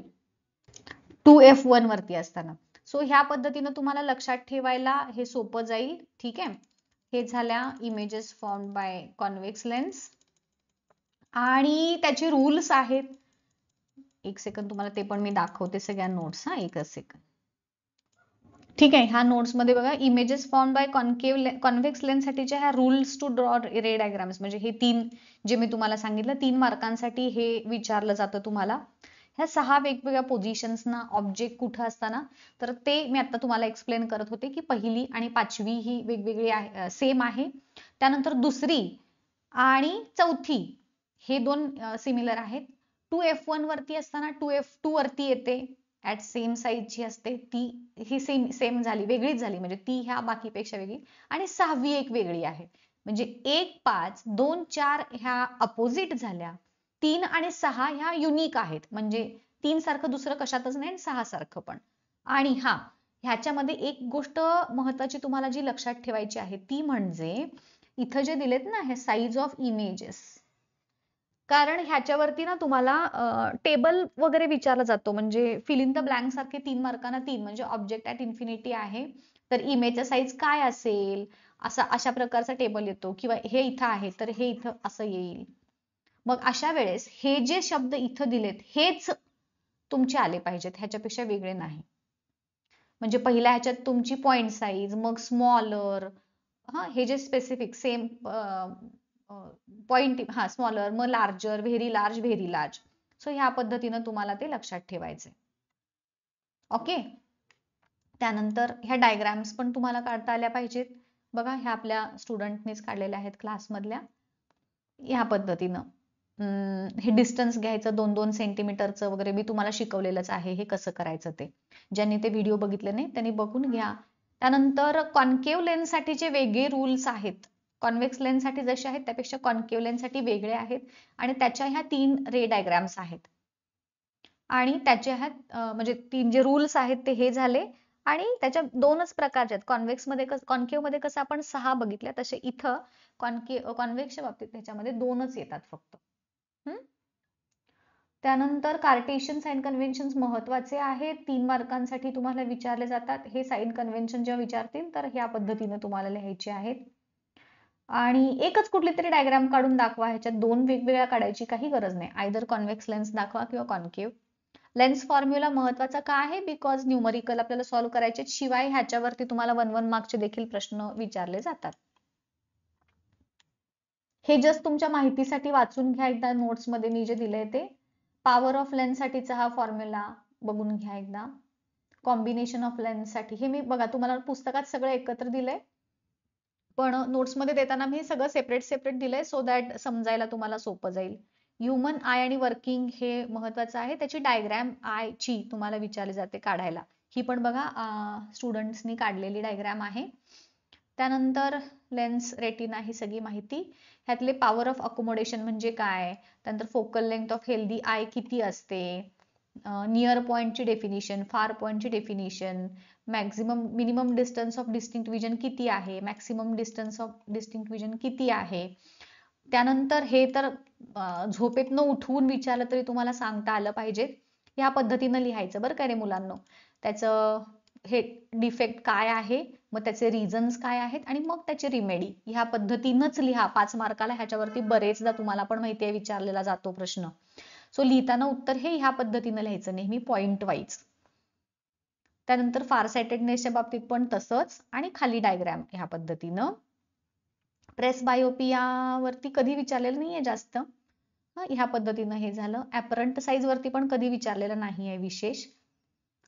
2F1 वरती असताना. सो ह्या पद्धतीनं तुम्हाला लक्षात ठेवायला हे सोपं जाईल. ठीक आहे. हे झाल्या images formed by convex lens आणि त्याचे रूल्स आहेत. एक सेकंद तुम्हाला ते पण मी दाखवते सगळ्या नोट्स. एकच सेकंद. ठीक आहे. ह्या नोट्स मध्ये बघा, images form by convex lens साठीच्या ह्या rules to draw ray diagrams, म्हणजे हे 3 जे मी तुम्हाला सांगितलं 3 मार्कांसाठी हे विचारलं जातं तुम्हाला. ह्या 6 वेगवेगळ्या पोझिशन्सना ऑब्जेक्ट कुठं असताना, तर ते मी आता तुम्हाला एक्सप्लेन करत होते की पहिली आणि 5वी ही वेगवेगळी आहे, सेम आहे. त्यानंतर दुसरी आणि 4थी हे 2 सिमिलर आहेत. 2F1 वरती असताना 2F2 वरती येते, ऍट सेम साईजची असते ती, ही सेम झाली, वेगळीच झाली, म्हणजे ती ह्या बाकीपेक्षा वेगळी. आणि 6वी एक वेगळी आहे, म्हणजे 1, 5, 2, 4 ह्या अपोजिट झाल्या. 3 आणि 6 ह्या युनिक आहेत, म्हणजे 3 सारखं दुसरं कशातच नाही, 6 सारखं पण. आणि ह्याच्यामध्ये एक गोष्ट महत्वाची तुम्हाला जी लक्षात ठेवायची आहे ती म्हणजे इथं जे दिलेत ना हे साईज ऑफ इमेजेस, कारण ह्याच्यावरती ना तुम्हाला टेबल वगैरे विचारला जातो, म्हणजे फिल इन द ब्लँक सारखे 3 मार्कांना 3, म्हणजे ऑब्जेक्ट ऍट इन्फिनिटी आहे तर इमेजचा साईज काय असेल, अशा प्रकारचा टेबल येतो. किंवा हे इथं आहे तर हे इथं असं येईल. मग अशा वेळेस हे जे शब्द इथं दिलेत हेच तुमचे आले पाहिजेत, ह्याच्यापेक्षा वेगळे नाही. म्हणजे पहिल्या ह्याच्यात तुमची पॉइंट साईज, मग स्मॉलर, हे जे स्पेसिफिक सेम पॉइंट, स्मॉलर, मग larger, very large, very large. So ह्या पद्धतीनं तुम्हाला ते लक्षात ठेवायचे. ओके. त्यानंतर ह्या डायग्राम्स पण तुम्हाला काढता आल्या पाहिजेत. बघा ह्या आपल्या स्टुडंटनीच काढलेल्या आहेत क्लासमधल्या. ह्या पद्धतीनं हे डिस्टन्स घ्यायचं 2-2 सेंटीमीटरचं वगैरे मी तुम्हाला शिकवलेलंच आहे हे कसं करायचं ते. ज्यांनी ते व्हिडिओ बघितले नाही त्यांनी बघून घ्या. त्यानंतर कॉन्केव्ह लेन्स साठीचे वेगळे रूल्स आहेत. कॉन्व्हेक्स लेन्स साठी जसे आहेत त्यापेक्षा कॉन्केव्ह लेन्स साठी वेगळे आहेत, आणि त्याच्या ह्या 3 रे डायग्राम्स आहेत. आणि त्याचे ह्या म्हणजे 3 जे रूल्स आहेत ते हे झाले. आणि त्याच्या 2च प्रकारचे आहेत. कॉन्केव्ह मध्ये कसं आपण 6 बघितल्या, तसे इथं कॉन्व्हेक्सच्या बाबतीत त्याच्यामध्ये 2च येतात फक्त. त्यानंतर कार्टेशियन साइन कन्व्हेन्शन महत्वाचे आहेत, 3 मार्कांसाठी तुम्हाला विचारले जातात. हे साइन कन्व्हेन्शन जेव्हा विचारतील तर ह्या पद्धतीने तुम्हाला लिहायचे आहेत. आणि एकच कुठली तरी डायग्राम काढून दाखवा, ह्याच्यात 2 वेगवेगळ्या काढायची काही गरज नाही. आयदर कॉन्व्हेक्स लेन्स दाखवा किंवा कॉन्केव्ह. लेन्स फॉर्म्युला महत्वाचा का आहे, बिकॉज न्यूमरिकल आपल्याला सॉल्व्ह करायचे, शिवाय ह्याच्यावरती तुम्हाला 1-1 मार्कचे देखील प्रश्न विचारले जातात. हे जस्ट तुमच्या माहितीसाठी वाचून घ्या एकदा, नोट्स मध्ये मी जे दिलंय ते. पॉवर ऑफ लेन्स साठीचा हा फॉर्म्युला बघून घ्या एकदा. कॉम्बिनेशन ऑफ लेन्ससाठी. हे मी बघा तुम्हाला पुस्तकात सगळं एकत्र दिलंय, पण नोट्समध्ये देताना मी सगळं सेपरेट सेपरेट दिलंय सो दॅट समजायला तुम्हाला सोपं जाईल. ह्युमन आय आणि वर्किंग हे महत्वाचं आहे. त्याची डायग्रॅम आयची तुम्हाला विचारली जाते काढायला. ही पण बघा स्टुडंट्सनी काढलेली डायग्रॅम आहे. त्यानंतर लेन्स, रेटिना ही सगळी माहिती. ह्यातले पॉवर ऑफ अकोमोडेशन म्हणजे काय, त्यानंतर focal length of healthy eye किती असते, नियर पॉइंटची डेफिनिशन, फार पॉइंटची definition, maximum minimum distance of distinct vision किती आहे, maximum distance of distinct vision किती आहे. त्यानंतर हे तर झोपेतनं उठवून विचारलं तरी तुम्हाला सांगता आलं पाहिजे. ह्या पद्धतीनं लिहायचं बरं का रे मुलांनो. त्याचं हे डिफेक्ट काय आहे, मग त्याचे रिझन्स काय आहेत आणि मग त्याची रिमेडी, ह्या पद्धतीनंच लिहा. 5 मार्काला ह्याच्यावरती बरेचदा तुम्हाला पण माहिती आहे विचारलेला जातो प्रश्न. सो लिहिताना उत्तर हे ह्या पद्धतीनं लिहायचं, नेहमी पॉइंट वाईज. त्यानंतर फार सायटेडनेसच्या बाबतीत पण तसंच, आणि खाली डायग्रॅम ह्या पद्धतीनं. प्रेस बायोपियावरती कधी विचारलेलं नाहीये जास्त, ह्या पद्धतीनं हे झालं. ऍपरंट साईज वरती पण कधी विचारलेलं नाहीये विशेष.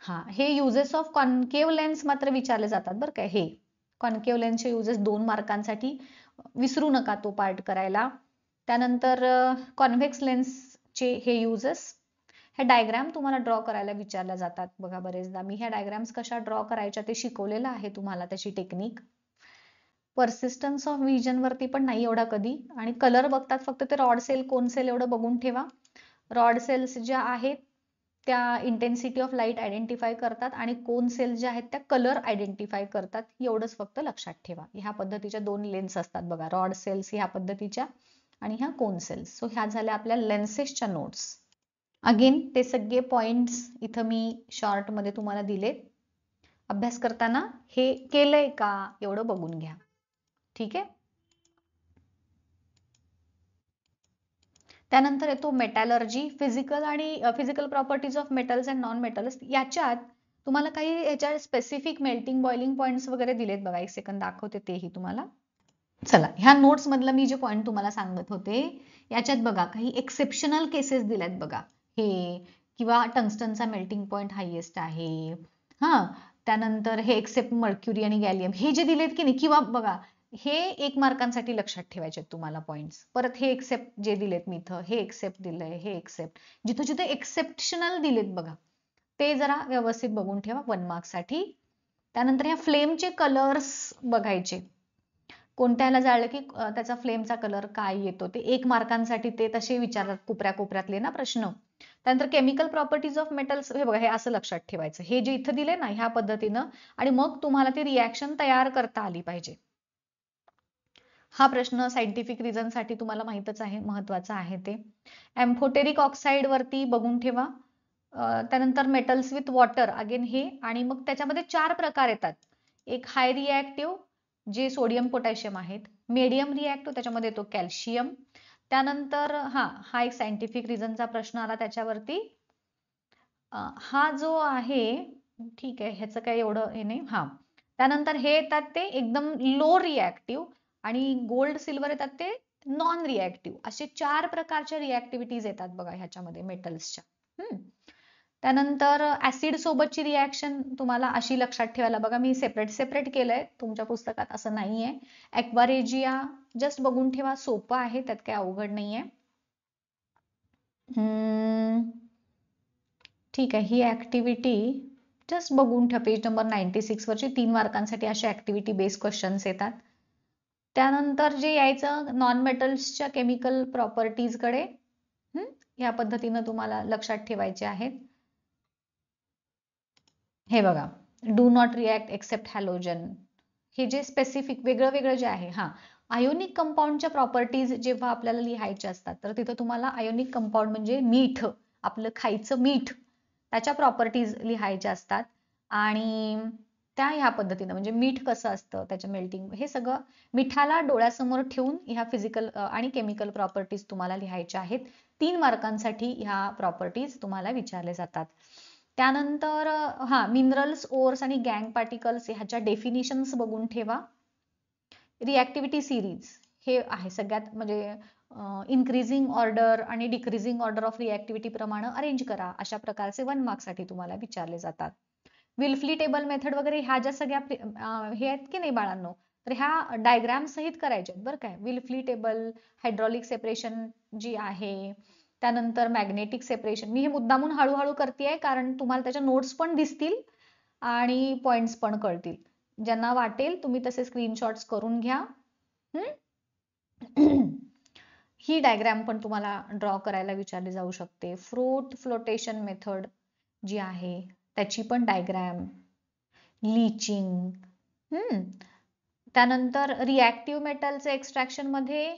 हे युजेस ऑफ कॉन्केव्ह लेन्स मात्र विचारले जातात बरं काय. हे कॉन्केव्ह लेन्सचे युजेस 2 मार्कांसाठी, विसरू नका तो पार्ट करायला. त्यानंतर कॉन्व्हेक्स लेन्सचे हे युजेस, हे डायग्राम तुम्हाला ड्रॉ करायला विचारल्या जातात बघा बरेचदा. मी ह्या डायग्राम्स कशा ड्रॉ करायच्या ते शिकवलेलं आहे तुम्हाला, त्याची टेक्निक. परसिस्टन्स ऑफ व्हिजन वरती पण नाही एवढा कधी, आणि कलर बघतात फक्त ते रॉड सेल कोन सेल एवढं बघून ठेवा. रॉड सेल्स ज्या आहेत त्या इंटेन्सिटी ऑफ लाईट आयडेंटिफाय करतात आणि कोन सेल्स ज्या आहेत त्या कलर आयडेंटिफाय करतात, एवढंच फक्त लक्षात ठेवा. ह्या पद्धतीच्या 2 लेन्स असतात बघा, रॉड सेल्स ह्या पद्धतीच्या आणि ह्या कोन सेल्स. सो ह्या झाल्या आपल्या लेन्सेसच्या नोट्स. अगेन ते सगळे पॉइंट्स इथं मी शॉर्ट मध्ये तुम्हाला दिलेत. अभ्यास करताना हे केलंय का एवढं बघून घ्या, ठीक आहे. त्यानंतर येतो metallurgy, physical properties of metals and non metals. याच्यात तुम्हाला काही याच्या स्पेसिफिक मेल्टिंग बॉइलिंग पॉइंट्स वगैरे दिलेत बघा. 1 सेकंद दाखवते तेही तुम्हाला. चला, ह्या नोट्स मधलं मी जे पॉइंट तुम्हाला सांगत होते याच्यात बघा काही एक्सेप्शनल केसेस दिल्यात बघा. हे किंवा टंगस्टनचा मेल्टिंग पॉइंट हायेस्ट आहे, त्यानंतर हे एक्सेप्ट मर्क्युरी आणि गॅलियम हे जे दिलेत की नाही, किंवा बघा हे 1 मार्कांसाठी लक्षात ठेवायचे तुम्हाला पॉइंट्स. परत हे एक्सेप्ट जे दिलेत मी इथं, हे एक्सेप्ट दिलंय, हे एक्सेप्ट, जिथं जिथे एक्सेप्शनल दिलेत बघा ते जरा व्यवस्थित बघून ठेवा 1 मार्कसाठी. त्यानंतर ह्या फ्लेमचे कलर्स बघायचे, कोणत्याला जाळलं की त्याचा फ्लेमचा कलर काय येतो, ते 1 मार्कांसाठी ते तसे विचारतात कोपऱ्या कोपऱ्यातले ना प्रश्न. त्यानंतर केमिकल प्रॉपर्टीज ऑफ मेटल्स, हे बघा हे असं लक्षात ठेवायचं, हे जे इथं दिले ना ह्या पद्धतीनं, आणि मग तुम्हाला ती रिॲक्शन तयार करता आली पाहिजे. हा प्रश्न सायंटिफिक रिझन साठी तुम्हाला माहितच आहे, महत्वाचा आहे ते. एम्फोटेरिक ऑक्साईड वरती बघून ठेवा. त्यानंतर मेटल्स विथ वॉटर, अगेन हे, आणि मग त्याच्यामध्ये 4 प्रकार येतात. एक हाय रिॲक्टिव्ह जे सोडियम पोटॅशियम आहेत, मीडियम रिॲक्टिव्ह त्याच्यामध्ये येतो कॅल्शियम. त्यानंतर हा एक सायंटिफिक रिझनचा प्रश्न आला त्याच्यावरती. हा जो आहे ठीक आहे, ह्याचं काही एवढं हे नाही. त्यानंतर हे येतात ते एकदम लो रिॲक्टिव्ह, आणि गोल्ड सिल्वर येतात ते नॉन रिॲक्टिव्ह. असे 4 प्रकारच्या रिॲक्टिव्हिटीज येतात बघा ह्याच्यामध्ये मेटल्सच्या. त्यानंतर ऍसिड सोबतची रिॲक्शन तुम्हाला अशी लक्षात ठेवायला बघा, मी सेपरेट सेपरेट केलंय, तुमच्या पुस्तकात असं नाहीये. ऍक्वारेजिया जस्ट बघून ठेवा, सोपं आहे, त्यात काही अवघड नाहीये. ठीक आहे, ही ऍक्टिव्हिटी जस्ट बघून ठेवा. पेज नंबर 96 वरची 3 मार्कांसाठी अशा ऍक्टिव्हिटी बेस्ड क्वेश्चन्स येतात. त्यानंतर जे यायचं नॉन मेटल्सच्या केमिकल प्रॉपर्टीज कडे, या पद्धतीनं तुम्हाला लक्षात ठेवायचे आहेत. हे बघा, do not react except halogen, हे जे स्पेसिफिक वेगळं वेगळं जे आहे. आयोनिक कंपाऊंडच्या प्रॉपर्टीज जेव्हा आपल्याला लिहायच्या असतात तर तिथं तुम्हाला आयोनिक कंपाऊंड म्हणजे मीठ, आपलं खायचं मीठ, त्याच्या प्रॉपर्टीज लिहायच्या असतात. आणि त्या ह्या पद्धतीनं म्हणजे मीठ कसं असतं, त्याच्या मेल्टिंग, हे सगळं मिठाला डोळ्यासमोर ठेवून ह्या फिजिकल आणि केमिकल प्रॉपर्टीज तुम्हाला लिहायच्या आहेत. 3 मार्कांसाठी ह्या प्रॉपर्टीज तुम्हाला विचारले जातात. त्यानंतर मिनरल्स, ओर्स आणि गँग पार्टिकल्स ह्याच्या डेफिनिशन्स बघून ठेवा. रिॲक्टिव्हिटी सिरीज हे आहे सगळ्यात, म्हणजे इन्क्रीजिंग ऑर्डर आणि डिक्रीजिंग ऑर्डर ऑफ रिॲक्टिव्हिटी प्रमाणे अरेंज करा, अशा प्रकारचे 1 मार्कसाठी तुम्हाला विचारले जातात. विल्फली टेबल मेथड वगैरे ह्या ज्या सगळ्या हे आहेत की नाही बाळांनो, तर ह्या डायग्राम सहित करायचे आहेत बरं काय. विल्फली टेबल, हायड्रॉलिक सेपरेशन जी आहे, त्यानंतर मॅग्नेटिक सेपरेशन. मी हे मुद्दामून हळूहळू करतेय कारण तुम्हाला त्याच्या नोट्स पण दिसतील आणि पॉइंट्स पण कळतील. ज्यांना वाटेल तुम्ही तसे स्क्रीनशॉट्स करून घ्या. ही डायग्राम पण तुम्हाला ड्रॉ करायला विचारली जाऊ शकते. फ्रूट फ्लोटेशन मेथड जी आहे त्याची पण डायग्राम, लीचिंग. त्यानंतर रिॲक्टिव्ह मेटलचे एक्स्ट्रॅक्शन मध्ये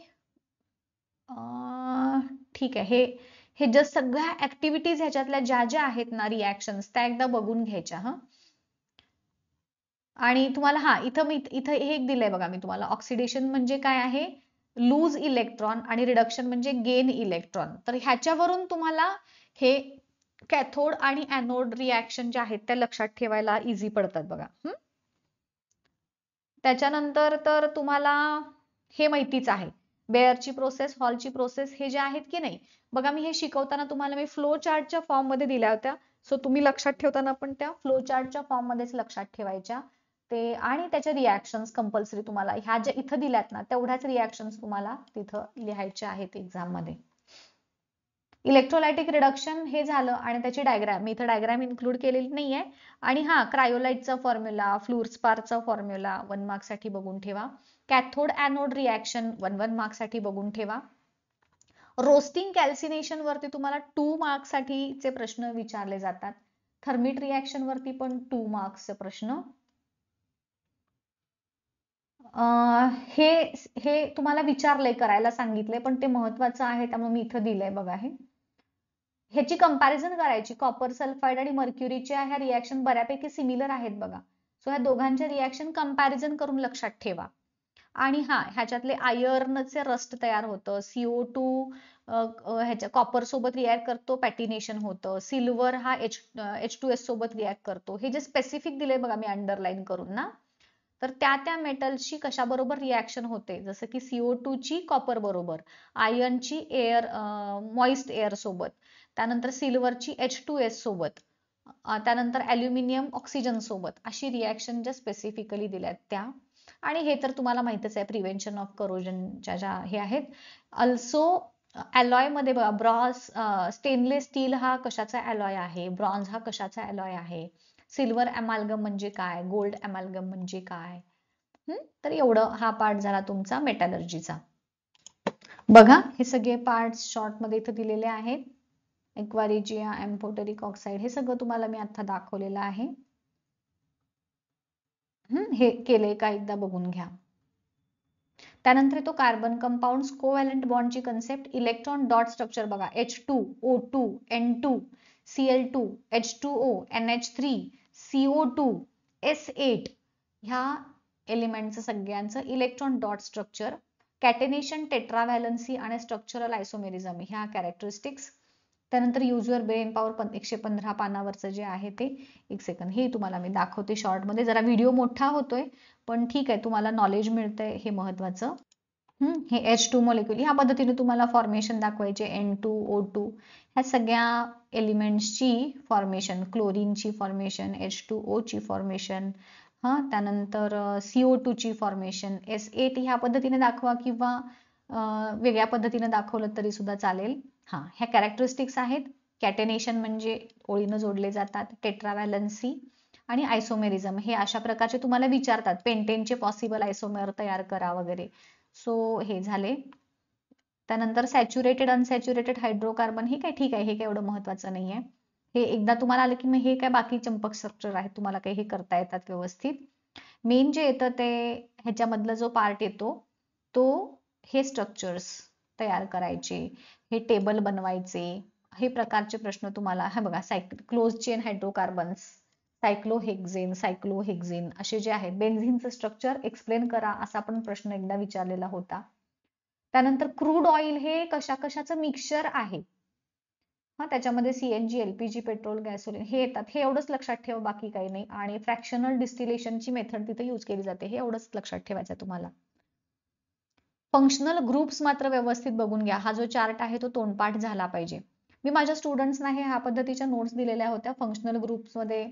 ठीक आहे, हे जस्ट सगळ्या ऍक्टिव्हिटीज ह्याच्यातल्या ज्या ज्या आहेत ना रिॲक्शन्स त्या एकदा बघून घ्यायच्या. आणि तुम्हाला इथं हे एक दिलंय बघा मी तुम्हाला. ऑक्सिडेशन म्हणजे काय आहे, लूज इलेक्ट्रॉन, आणि रिडक्शन म्हणजे गेन इलेक्ट्रॉन. तर ह्याच्यावरून तुम्हाला हे कॅथोड आणि ऍनोड रिॲक्शन जे आहेत त्या लक्षात ठेवायला इझी पडतात बघा. त्याच्यानंतर तर तुम्हाला हे माहितीच आहे, बेअरची प्रोसेस, हॉलची प्रोसेस, हे जे आहेत की नाही बघा. मी हे शिकवताना तुम्हाला मी फ्लो चार्टच्या फॉर्म मध्ये दिल्या होत्या. सो तुम्ही लक्षात ठेवताना पण त्या फ्लो चार्टच्या फॉर्म मध्येच लक्षात ठेवायच्या ते. आणि त्याच्या रिॲक्शन्स कंपल्सरी तुम्हाला ह्या ज्या इथं दिल्यात ना तेवढ्याच रिॲक्शन्स तुम्हाला तिथं लिहायच्या आहेत एक्झाम मध्ये. इलेक्ट्रोलायटिक रिडक्शन हे झालं आणि त्याची डायग्राम, मी इथं डायग्राम इन्क्लूड केलेली नाहीये. आणि क्रायोलाइटचा फॉर्म्युला, फ्लूरस्पारचा फॉर्म्युला 1 मार्क साठी बघून ठेवा. कॅथोड ऍनोड रिॲक्शन 1 मार्क साठी बघून ठेवा. रोस्टिंग कॅल्सिनेशन वरती तुम्हाला 2 मार्क साठीचे प्रश्न विचारले जातात. थर्मिट रिॲक्शन वरती पण 2 मार्क्सचे प्रश्न. हे तुम्हाला विचारलंय, करायला सांगितलंय, पण ते महत्वाचं आहे त्यामुळे मी इथं दिलंय बघा. ह्याची कंपॅरिझन करायची. कॉपर सल्फाइड आणि मर्क्युरीच्या ह्या रिॲक्शन बऱ्यापैकी सिमिलर आहेत बघा. सो ह्या दोघांच्या रिॲक्शन कंपॅरिझन करून लक्षात ठेवा. आणि ह्याच्यातले आयर्नचे रस्ट तयार होतं. CO2 ह्याच्या कॉपर सोबत रिॲक्ट करतो, पॅटिनेशन होतं. सिल्वर हा H2S सोबत रिॲक्ट करतो. हे जे स्पेसिफिक दिले बघा मी अंडरलाईन करून ना, तर त्या मेटल्सची कशाबरोबर रिॲक्शन होते, जसं की CO2 ची कॉपर बरोबर, आयर्नची एअर मॉइस्ट एअर सोबत, त्यानंतर सिल्वरची H2S सोबत, त्यानंतर अल्युमिनियम ऑक्सिजन सोबत, अशी रिॲक्शन ज्या स्पेसिफिकली दिल्यात त्या. आणि हे तर तुम्हाला माहितच आहे, प्रिव्हेन्शन ऑफ करोजनच्या ज्या हे आहेत. अल्सो अलॉय मध्ये बघा, स्टेनलेस स्टील हा कशाचा अलॉय आहे, ब्रॉन्झ हा कशाचा अलॉय आहे, सिल्वर अमॅल्गम म्हणजे काय, गोल्ड अमॅल्गम म्हणजे काय. तर एवढं हा पार्ट झाला तुमचा मेटॅलर्जीचा. बघा हे सगळे पार्ट्स शॉर्ट मध्ये इथे दिलेले आहेत. एक्वारिजिया, एम्फोटेरिक ऑक्साइड, हे सगळं तुम्हाला मी आता दाखवलेलं आहे. हे केले का एकदा बघून घ्या. त्यानंतर तो कार्बन कंपाऊंड, कोव्हॅलंट बॉन्डची कन्सेप्ट, इलेक्ट्रॉन डॉट स्ट्रक्चर बघा. H2, O2, N2, Cl2, H2O, NH3, CO2, S8 ह्या एलिमेंटचं सगळ्यांचं इलेक्ट्रॉन डॉट स्ट्रक्चर, कॅटेनेशन, टेट्राव्हॅलन्सी आणि स्ट्रक्चरल आयसोमेरिझम ह्या कॅरेक्टरिस्टिक्स. त्यानंतर युजर ब्रेन पॉवर 115 पानावरचं जे आहे ते. एक सेकंद, हे तुम्हाला मी दाखवते शॉर्ट मध्ये. जरा व्हिडिओ मोठा होतोय पण ठीक आहे, तुम्हाला नॉलेज मिळतंय हे महत्वाचं. हे H2 मॉलिक्युल ह्या पद्धतीने तुम्हाला फॉर्मेशन दाखवायचे. N2, O2 ह्या सगळ्या एलिमेंट्सची फॉर्मेशन, क्लोरीनची फॉर्मेशन, H2O ची फॉर्मेशन, त्यानंतर CO2 ची फॉर्मेशन, S8 ह्या पद्धतीने दाखवा किंवा वेगळ्या पद्धतीने दाखवलं तरी सुद्धा चालेल. ह्या कॅरेक्टरिस्टिक्स आहेत. कॅटेनेशन म्हणजे ओळीनं जोडले जातात, टेट्राव्हॅलन्सी आणि आयसोमेरिझम हे अशा प्रकारचे तुम्हाला विचारतात. पेंटेनचे पॉसिबल आयसोमेर तयार करा वगैरे. सो हे झाले. त्यानंतर सॅच्युरेटेड, अनसॅच्युरेटेड हायड्रोकार्बन, हे काय ठीक आहे, हे काय एवढं महत्वाचं नाहीये. हे एकदा तुम्हाला आलं की मग हे काय बाकी चंपक स्ट्रक्चर आहेत, तुम्हाला काही हे करता येतात व्यवस्थित. मेन जे येतं ते ह्याच्यामधला जो पार्ट येतो तो हे स्ट्रक्चर्स तयार करायचे, हे टेबल बनवायचे, हे प्रकारचे प्रश्न तुम्हाला. बघा, क्लोज चेन हायड्रोकार्बन्स, सायक्लोहेक्झेन असे जे आहेत. बेन्झिनचं स्ट्रक्चर एक्सप्लेन करा असा पण प्रश्न एकदा विचारलेला होता. त्यानंतर क्रूड ऑइल हे कशाचं मिक्सचर आहे. त्याच्यामध्ये CNG, LPG, पेट्रोल, गॅसोलिन हे येतात. हे एवढंच लक्षात ठेवा, बाकी काही नाही. आणि फ्रॅक्शनल डिस्टिलेशनची मेथड तिथे यूज केली जाते, हे एवढंच लक्षात ठेवायचं तुम्हाला. फंक्शनल ग्रुप्स मात्र व्यवस्थित बघून घ्या. हा जो चार्ट आहे तो तोंडपाठ झाला पाहिजे. मी माझ्या स्टुडंट्सना ह्या पद्धतीच्या नोट्स दिलेल्या होत्या. फंक्शनल ग्रुप्स मध्ये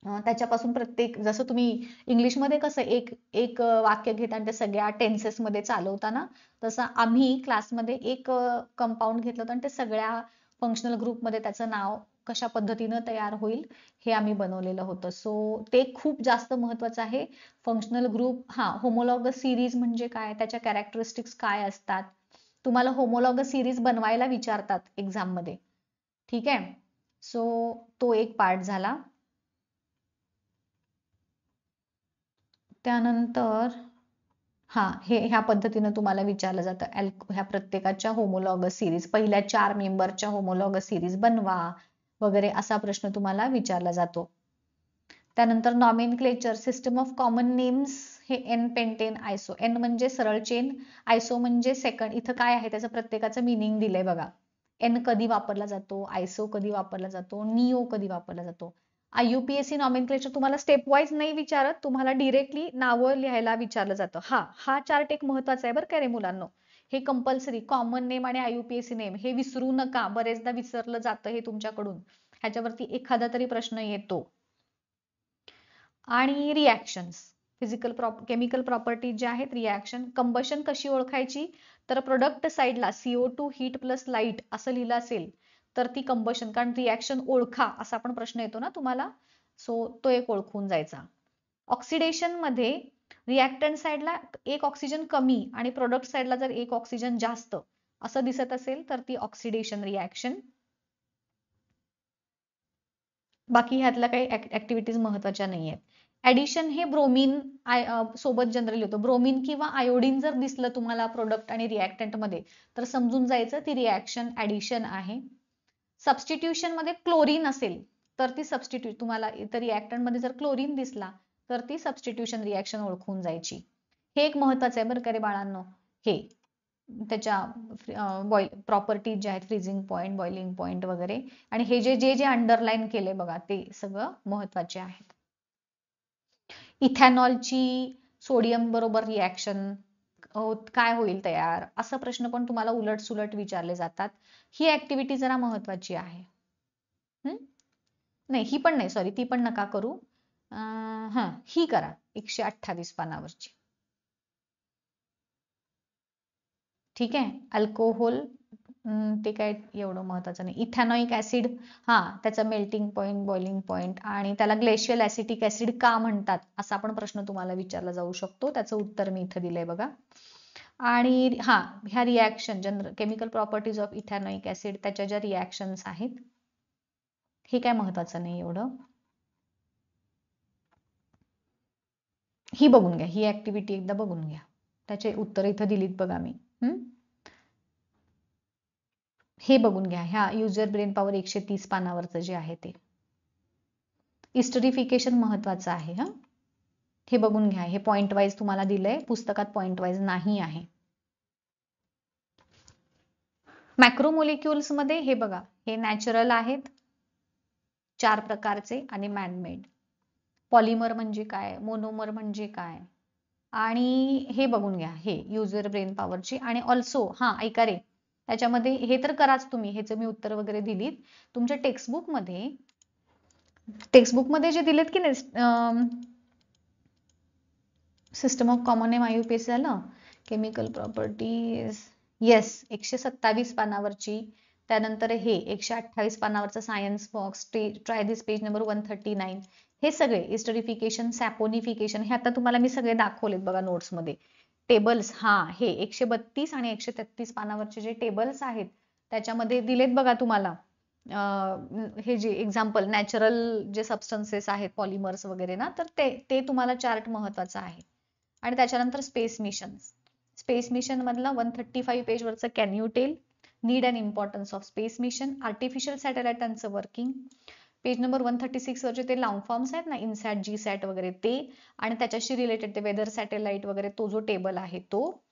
त्याच्यापासून प्रत्येक, जसं तुम्ही इंग्लिशमध्ये कसं एक एक वाक्य घेता आणि ते सगळ्या टेन्सेस मध्ये चालवताना, तसं आम्ही क्लासमध्ये एक कंपाऊंड घेतलं होतं आणि ते सगळ्या फंक्शनल ग्रुपमध्ये त्याचं नाव कशा पद्धतीनं तयार होईल हे आम्ही बनवलेलं होतं. सो ते खूप जास्त महत्वाचं आहे. फंक्शनल ग्रुप, होमोलॉगस सिरीज म्हणजे काय, त्याच्या कॅरेक्टरिस्टिक्स काय असतात, तुम्हाला होमोलॉगस सिरीज बनवायला विचारतात एक्झाम मध्ये. ठीक आहे. सो तो एक पार्ट झाला. त्यानंतर ह्या पद्धतीनं तुम्हाला विचारलं जातं ह्या प्रत्येकाच्या होमोलॉगस सिरीज, पहिल्या 4 मेंबरच्या होमोलॉगस सिरीज बनवा वगैरे असा प्रश्न तुम्हाला विचारला जातो. त्यानंतर nomenclature, system of common names, हे एन पेंटेन आयसो. एन म्हणजे सरळ चेन, आयसो म्हणजे सेकंड. इथं काय आहे त्याचं प्रत्येकाचं मिनिंग दिलंय बघा. एन कधी वापरला जातो, आयसो कधी वापरला जातो, निओ कधी वापरला जातो. IUPAC नॉमेनक्लेचर तुम्हाला स्टेप वाईज नाही विचारत, तुम्हाला डिरेक्टली नावं लिहायला विचारलं जातं. हा चार्ट एक महत्वाचा आहे बरं का रे मुलांनो. हे कंपल्सरी, कॉमन नेम आणि IUPAC नेम हे विसरू नका, बरेचदा विसरलं जातं हे तुमच्याकडून. ह्याच्यावरती एखादा तरी प्रश्न येतो. आणि रिॲक्शन्स, केमिकल प्रॉपर्टीज ज्या आहेत, रिॲक्शन. कंबशन कशी ओळखायची, तर प्रोडक्ट साईडला CO2 हीट प्लस लाईट असं लिहिलं असेल तर ती कंबशन, कारण रिॲक्शन ओळखा असा पण प्रश्न येतो ना तुम्हाला. सो तो एक ओळखून जायचा. ऑक्सिडेशन मध्ये रिॲक्टंट साईडला एक ऑक्सिजन कमी आणि प्रोडक्ट साईडला जर एक ऑक्सिजन जास्त असं दिसत असेल तर ती ऑक्सिडेशन रिॲक्शन. बाकी ह्यातल्या काही ऍक्टिव्हिटीज महत्वाच्या नाहीयेत. ऍडिशन हे ब्रोमीन सोबत जनरली होतं. ब्रोमीन किंवा आयोडीन जर दिसलं तुम्हाला प्रोडक्ट आणि रिॲक्टंट मध्ये तर समजून जायचं ती रिॲक्शन ऍडिशन आहे. सबस्टिट्यूशन मध्ये क्लोरीन असेल तर ती सबस्टिट्यूट, तुम्हाला इतर रिॲक्टंट मध्ये जर क्लोरीन दिसला तर ती सबस्टिट्यूशन रिॲक्शन ओळखून जायची. हे एक महत्वाचं आहे बरं का रे बाळांनो. हे त्याच्या प्रॉपर्टीज ज्या आहेत, फ्रीजिंग पॉईंट, बॉइलिंग पॉईंट वगैरे, आणि हे जे जे जे अंडरलाईन केले बघा ते सगळं महत्वाचे आहेत. इथॅनॉलची सोडियम बरोबर रिॲक्शन काय होईल तयार, असं प्रश्न पण तुम्हाला उलट सुलट विचारले जातात. ही ऍक्टिव्हिटी जरा महत्वाची आहे. नाही ही पण नाही, सॉरी ती पण नका करू. ही करा 128 पानावरची. ठीक आहे. अल्कोहोल ते काय एवढं महत्वाचं नाही. इथॅनॉइक ऍसिड, त्याचा मेल्टिंग पॉइंट, बॉइलिंग पॉइंट, आणि त्याला ग्लेशियल ऍसिटिक ऍसिड का म्हणतात असा पण प्रश्न तुम्हाला विचारला जाऊ शकतो. त्याचं उत्तर मी इथं दिलंय बघा. आणि ह्या reaction, general chemical properties of ethanoic acid, त्याच्या ज्या रिॲक्शन्स आहेत हे काय महत्वाचं नाही एवढं. ही बघून घ्या, ही ऍक्टिव्हिटी एकदा बघून घ्या, त्याचे उत्तर इथं दिलीत बघा मी. हे बघून घ्या, ह्या युजर ब्रेन पॉवर 130 पानावरचं जे आहे ते. हिस्टरिफिकेशन महत्वाचं आहे. हे बघून घ्या, हे पॉइंट वाईज तुम्हाला दिलंय, पुस्तकात पॉइंट वाईज नाही आहे. मॅक्रोमोलिक्युल्स मध्ये हे बघा, हे नॅचरल आहेत 4 प्रकारचे आणि मॅनमेड. पॉलिमर म्हणजे काय, मोनोमर म्हणजे काय, आणि हे बघून घ्या, हे युजर ब्रेन पॉवरची. आणि ऑल्सो ऐका रे, त्याच्यामध्ये हे तर कराच तुम्ही, हेच मी उत्तर वगैरे दिलीत. तुमच्या टेक्स्टबुकमध्ये जे दिलेत की नाही, system of common name IUPAC झालं, केमिकल प्रॉपर्टीज, येस 127 पानावरची. त्यानंतर हे 128 पानावरचं सायन्स बॉक्स, ट्राय दिस पेज नंबर 139. हे सगळे हिस्टरिफिकेशन, सॅपोनिफिकेशन, हे आता तुम्हाला मी सगळे दाखवलेत बघा नोट्समध्ये. टेबल्स, हे 132 आणि 133 पानावरचे जे टेबल्स आहेत त्याच्यामध्ये दिलेत बघा तुम्हाला. हे जे एक्झाम्पल, नॅचरल जे सबस्टन्सेस आहेत, पॉलिमर्स वगैरे ना, तर ते तुम्हाला चार्ट महत्वाचा आहे. आणि त्याच्यानंतर स्पेस मिशन मधला 135 पेज वरचं can you tell, need and importance of space mission, artificial सॅटेलाइटांचं वर्किंग. पेज नंबर 136 वरचे ते लॉंग फॉर्म्स आहेत ना, इनसॅट, जीसॅट वगैरे ते, आणि त्याच्याशी रिलेटेड ते वेदर सॅटेलाइट वगैरे तो जो टेबल आहे तो.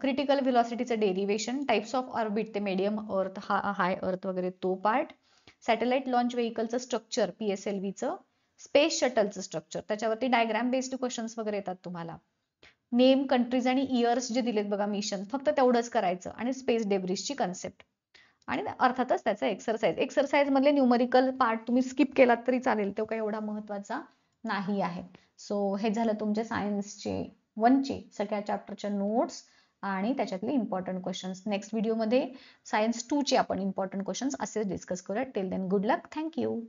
क्रिटिकल व्हेलॉसिटीचं डेरिव्हेशन, टाइप्स ऑफ ऑर्बिट, ते मीडियम अर्थ, हाय अर्थ वगैरे तो पार्ट. सॅटेलाइट लॉन्च व्हेकलचं स्ट्रक्चर, PSLVचं. स्पेस शटलचं स्ट्रक्चर, त्याच्यावरती डायग्राम बेस्ड क्वेश्चन्स वगैरे येतात तुम्हाला. नेम, कंट्रीज आणि इयर्स जे दिलेत बघा मिशन, फक्त तेवढंच करायचं. आणि स्पेस डेब्रिसची कन्सेप्ट. आणि अर्थातच त्याचं एक्सरसाइज मधले न्यूमरिकल पार्ट तुम्ही स्किप केलात तरी चालेल, तो काही एवढा महत्वाचा नाही आहे. सो हे झालं तुमचे सायन्सचे 1चे सगळ्या चॅप्टरच्या नोट्स आणि त्याच्यातले इम्पॉर्टंट क्वेश्चन्स. नेक्स्ट व्हिडिओमध्ये सायन्स 2चे आपण इम्पॉर्टंट क्वेश्चन्स असेच डिस्कस करूया. Till then good luck. Thank you.